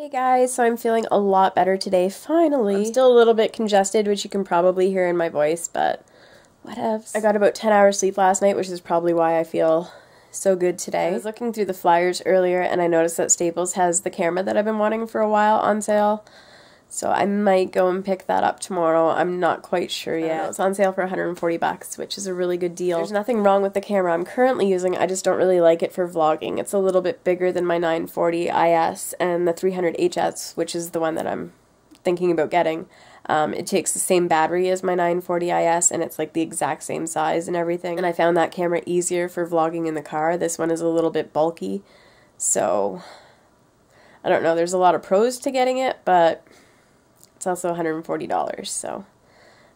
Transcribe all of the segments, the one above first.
Hey guys, so I'm feeling a lot better today, finally. I'm still a little bit congested, which you can probably hear in my voice, but whatevs. I got about 10 hours sleep last night, which is probably why I feel so good today. I was looking through the flyers earlier and I noticed that Staples has the camera that I've been wanting for a while on sale. So I might go and pick that up tomorrow. I'm not quite sure yet. It's on sale for 140 bucks, which is a really good deal. There's nothing wrong with the camera I'm currently using. I just don't really like it for vlogging. It's a little bit bigger than my 940 IS and the 300 HS, which is the one that I'm thinking about getting. It takes the same battery as my 940 IS and it's like the exact same size and everything. And I found that camera easier for vlogging in the car. This one is a little bit bulky. So I don't know. There's a lot of pros to getting it, but it's also $140, so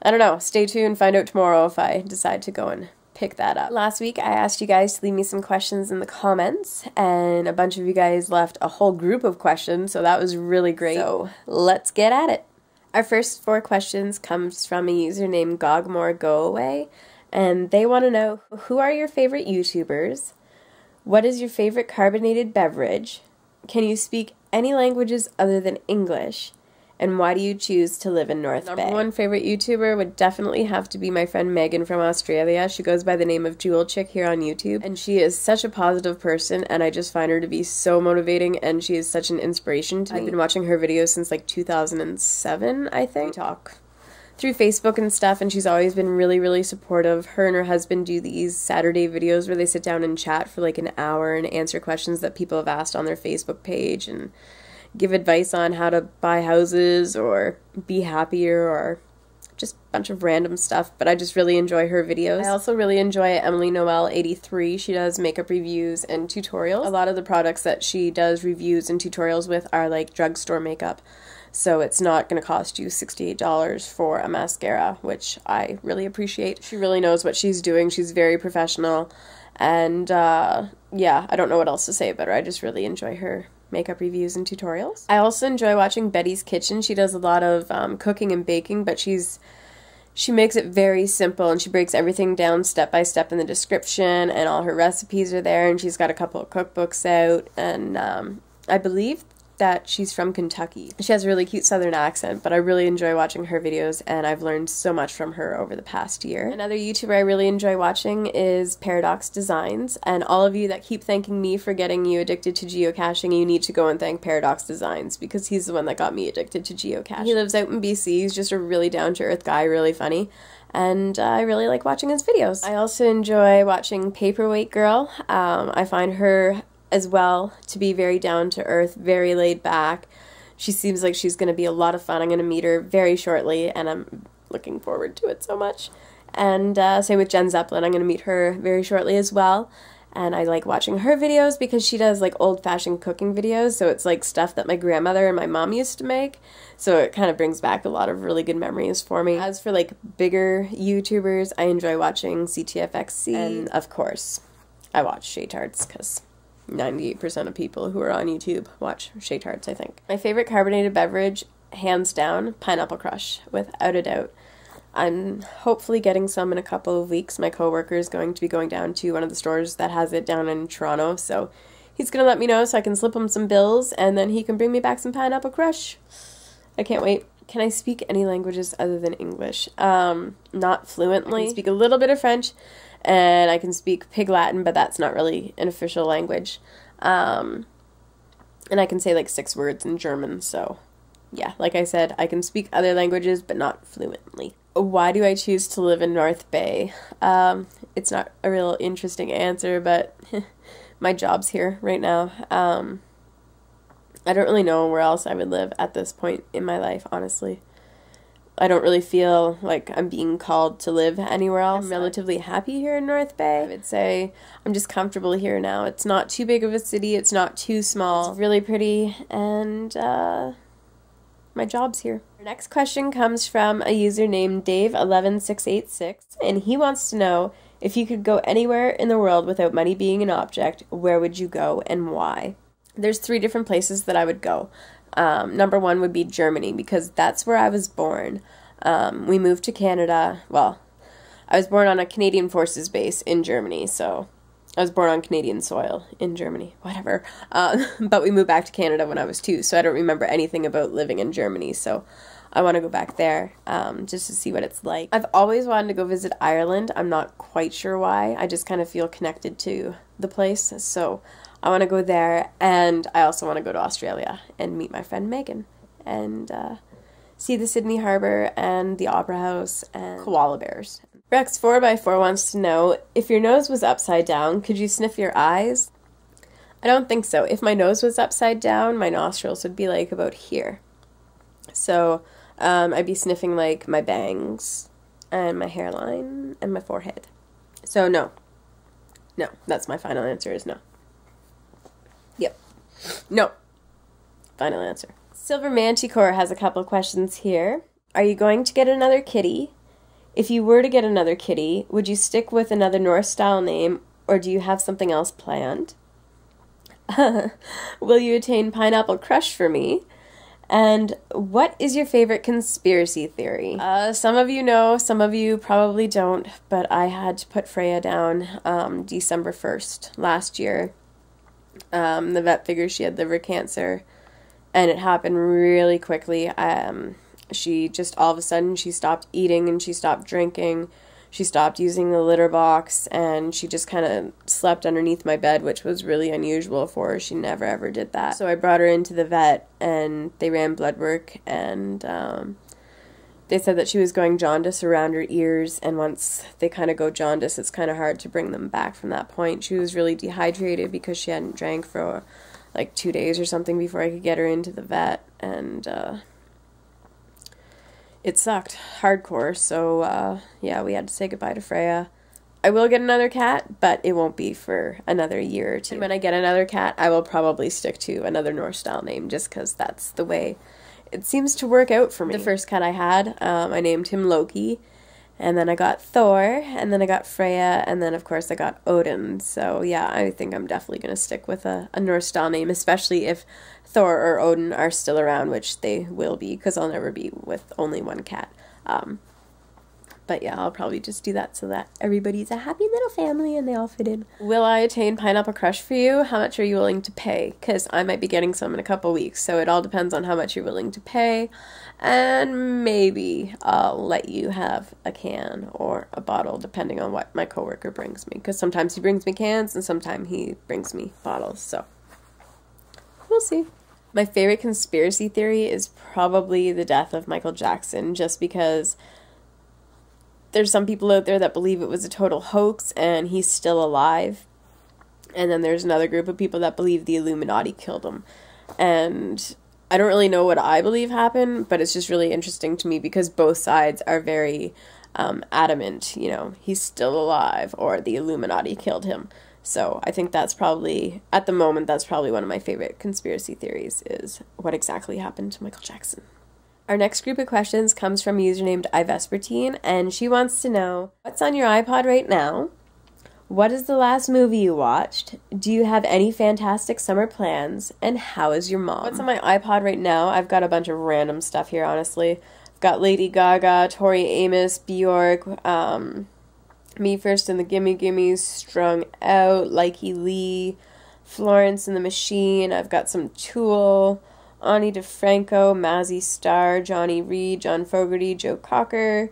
I don't know. Stay tuned, find out tomorrow if I decide to go and pick that up. Last week I asked you guys to leave me some questions in the comments, and a bunch of you guys left a whole group of questions, so that was really great. So let's get at it. Our first 4 questions comes from a user named GogmoreGoAway, and they want to know, who are your favorite YouTubers? What is your favorite carbonated beverage? Can you speak any languages other than English? And why do you choose to live in North Bay? Number 1 favorite YouTuber would definitely have to be my friend Megan from Australia. She goes by the name of Jewel Chick here on YouTube. And she is such a positive person, and I just find her to be so motivating, and she is such an inspiration to me. I've been watching her videos since like 2007, I think. We talk through Facebook and stuff, and she's always been really, really supportive. Her and her husband do these Saturday videos where they sit down and chat for like an hour and answer questions that people have asked on their Facebook page, and give advice on how to buy houses or be happier or just a bunch of random stuff, but I just really enjoy her videos. I also really enjoy Emily Noel 83. She does makeup reviews and tutorials. A lot of the products that she does reviews and tutorials with are like drugstore makeup, so it's not going to cost you $68 for a mascara, which I really appreciate. She really knows what she's doing. She's very professional, and yeah, I don't know what else to say about her. I just really enjoy her makeup reviews and tutorials. I also enjoy watching Betty's Kitchen. She does a lot of cooking and baking, but she makes it very simple, and she breaks everything down step by step in the description, and all her recipes are there, and she's got a couple of cookbooks out, and I believe that she's from Kentucky. She has a really cute southern accent, but I really enjoy watching her videos, and I've learned so much from her over the past year. Another YouTuber I really enjoy watching is Paradox Designs, and all of you that keep thanking me for getting you addicted to geocaching, you need to go and thank Paradox Designs, because he's the one that got me addicted to geocaching. He lives out in BC, he's just a really down-to-earth guy, really funny, and I really like watching his videos. I also enjoy watching Paperweight Girl. I find her as well to be very down-to-earth, very laid back. She seems like she's going to be a lot of fun. I'm going to meet her very shortly, and I'm looking forward to it so much. And same with Jen Zeppelin. I'm going to meet her very shortly as well. And I like watching her videos because she does like old-fashioned cooking videos, so it's like stuff that my grandmother and my mom used to make. So it kind of brings back a lot of really good memories for me. As for like bigger YouTubers, I enjoy watching CTFXC. And of course, I watch Shay Tarts because 98% of people who are on YouTube watch Shay Tarts, I think. My favorite carbonated beverage, hands down, Pineapple Crush, without a doubt. I'm hopefully getting some in a couple of weeks. My coworker is going to be going down to one of the stores that has it down in Toronto, so he's going to let me know so I can slip him some bills, and then he can bring me back some Pineapple Crush. I can't wait. Can I speak any languages other than English? Not fluently. I can speak a little bit of French, and I can speak Pig Latin, but that's not really an official language. And I can say like 6 words in German, so yeah, like I said, I can speak other languages, but not fluently. Why do I choose to live in North Bay? It's not a real interesting answer, but my job's here right now. I don't really know where else I would live at this point in my life, honestly. I don't really feel like I'm being called to live anywhere else. I'm relatively happy here in North Bay. I would say I'm just comfortable here now. It's not too big of a city. It's not too small. It's really pretty, and my job's here. Our next question comes from a user named Dave11686, and he wants to know, if you could go anywhere in the world without money being an object, where would you go and why? There's 3 different places that I would go. Number 1 would be Germany, because that's where I was born. We moved to Canada. Well, I was born on a Canadian Forces base in Germany, so I was born on Canadian soil in Germany, whatever. But we moved back to Canada when I was 2, so I don't remember anything about living in Germany, so I want to go back there just to see what it's like. I've always wanted to go visit Ireland. I'm not quite sure why. I just kind of feel connected to the place, so I want to go there, and I also want to go to Australia and meet my friend Megan and see the Sydney Harbour and the Opera House and koala bears. Rex 4x4 wants to know, if your nose was upside down, could you sniff your eyes? I don't think so. If my nose was upside down, my nostrils would be like about here. So I'd be sniffing like my bangs and my hairline and my forehead. So no. No, that's my final answer is no. Yep. No. Final answer. Silver Manticore has a couple questions here. Are you going to get another kitty? If you were to get another kitty, would you stick with another Norse-style name, or do you have something else planned? Will you attain Pineapple Crush for me? And what is your favorite conspiracy theory? Some of you know, some of you probably don't, but I had to put Freya down December 1st last year. The vet figured she had liver cancer, and it happened really quickly. She just, all of a sudden, she stopped eating and she stopped drinking. She stopped using the litter box, and she just kind of slept underneath my bed, which was really unusual for her. She never, ever did that. So I brought her into the vet, and they ran blood work, and they said that she was going jaundice around her ears, and once they kind of go jaundice, it's kind of hard to bring them back from that point. She was really dehydrated because she hadn't drank for like 2 days or something before I could get her into the vet, and it sucked hardcore, so yeah, we had to say goodbye to Freya. I will get another cat, but it won't be for another year or 2. And when I get another cat, I will probably stick to another Norse-style name, just because that's the way it seems to work out for me. The first cat I had, I named him Loki, and then I got Thor, and then I got Freya, and then of course I got Odin. So yeah, I think I'm definitely going to stick with a Norse-style name, especially if Thor or Odin are still around, which they will be, because I'll never be with only one cat. But yeah, I'll probably just do that so that everybody's a happy little family and they all fit in. Will I attain Pineapple Crush for you? How much are you willing to pay? Because I might be getting some in a couple weeks, so it all depends on how much you're willing to pay. And maybe I'll let you have a can or a bottle, depending on what my coworker brings me. Because sometimes he brings me cans and sometimes he brings me bottles, so we'll see. My favorite conspiracy theory is probably the death of Michael Jackson, just because there's some people out there that believe it was a total hoax and he's still alive. And then there's another group of people that believe the Illuminati killed him. And I don't really know what I believe happened, but it's just really interesting to me because both sides are very adamant, you know, he's still alive or the Illuminati killed him. So I think that's probably, at the moment, that's probably one of my favorite conspiracy theories, is what exactly happened to Michael Jackson. Our next group of questions comes from a user named iVespertine, and she wants to know, what's on your iPod right now? What is the last movie you watched? Do you have any fantastic summer plans? And how is your mom? What's on my iPod right now? I've got a bunch of random stuff here, honestly. I've got Lady Gaga, Tori Amos, Bjork, Me First and the Gimme Gimmes, Strung Out, Likey Lee, Florence and the Machine. I've got some Tool, Ani DeFranco, Mazzy Star, Johnny Reed, John Fogerty, Joe Cocker.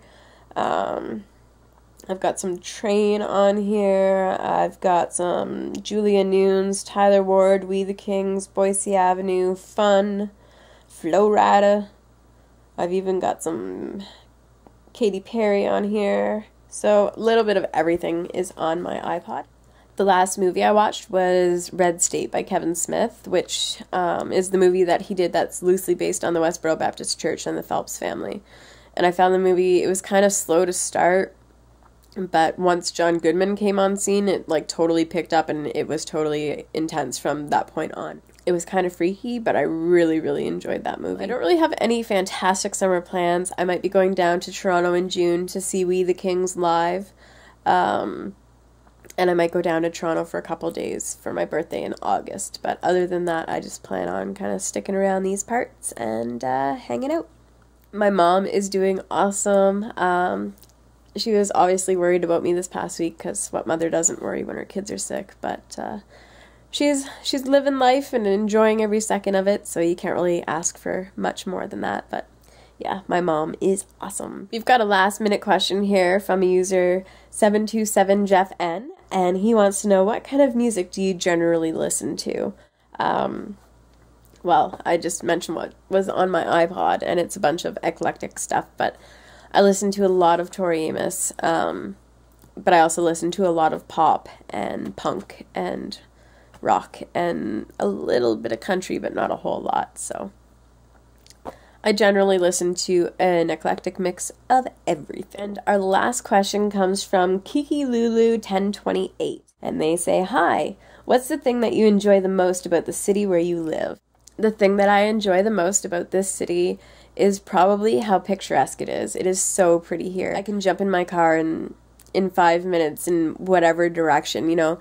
I've got some Train on here. I've got some Julia Nunes, Tyler Ward, We the Kings, Boise Avenue, Fun, Flo Rida. I've even got some Katy Perry on here. So a little bit of everything is on my iPod. The last movie I watched was Red State by Kevin Smith, which is the movie that he did that's loosely based on the Westboro Baptist Church and the Phelps family. And I found the movie, it was kind of slow to start, but once John Goodman came on scene, it like totally picked up and it was totally intense from that point on. It was kind of freaky, but I really, really enjoyed that movie. I don't really have any fantastic summer plans. I might be going down to Toronto in June to see We the Kings live. And I might go down to Toronto for a couple days for my birthday in August. But other than that, I just plan on kind of sticking around these parts and hanging out. My mom is doing awesome. She was obviously worried about me this past week, because what mother doesn't worry when her kids are sick, but she's living life and enjoying every second of it, so you can't really ask for much more than that. But yeah, my mom is awesome. We've got a last minute question here from a user 727JeffN, and he wants to know, what kind of music do you generally listen to? Well, I just mentioned what was on my iPod, and it's a bunch of eclectic stuff, but I listen to a lot of Tori Amos, but I also listen to a lot of pop and punk and rock and a little bit of country, but not a whole lot, so I generally listen to an eclectic mix of everything. And our last question comes from KikiLulu1028, and they say, "Hi, what's the thing that you enjoy the most about the city where you live?" The thing that I enjoy the most about this city is probably how picturesque it is. It is so pretty here. I can jump in my car and in 5 minutes in whatever direction, you know.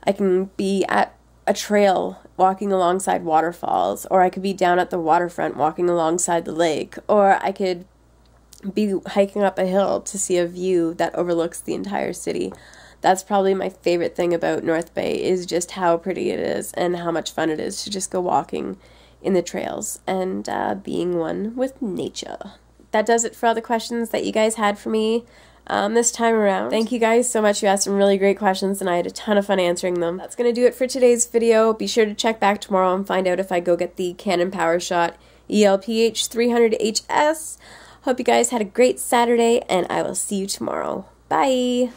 I can be at a trail walking alongside waterfalls, or I could be down at the waterfront walking alongside the lake, or I could be hiking up a hill to see a view that overlooks the entire city. That's probably my favorite thing about North Bay, is just how pretty it is and how much fun it is to just go walking in the trails and being one with nature. That does it for all the questions that you guys had for me this time around. Thank you guys so much. You asked some really great questions and I had a ton of fun answering them. That's going to do it for today's video. Be sure to check back tomorrow and find out if I go get the Canon PowerShot ELPH 300HS. Hope you guys had a great Saturday, and I will see you tomorrow. Bye!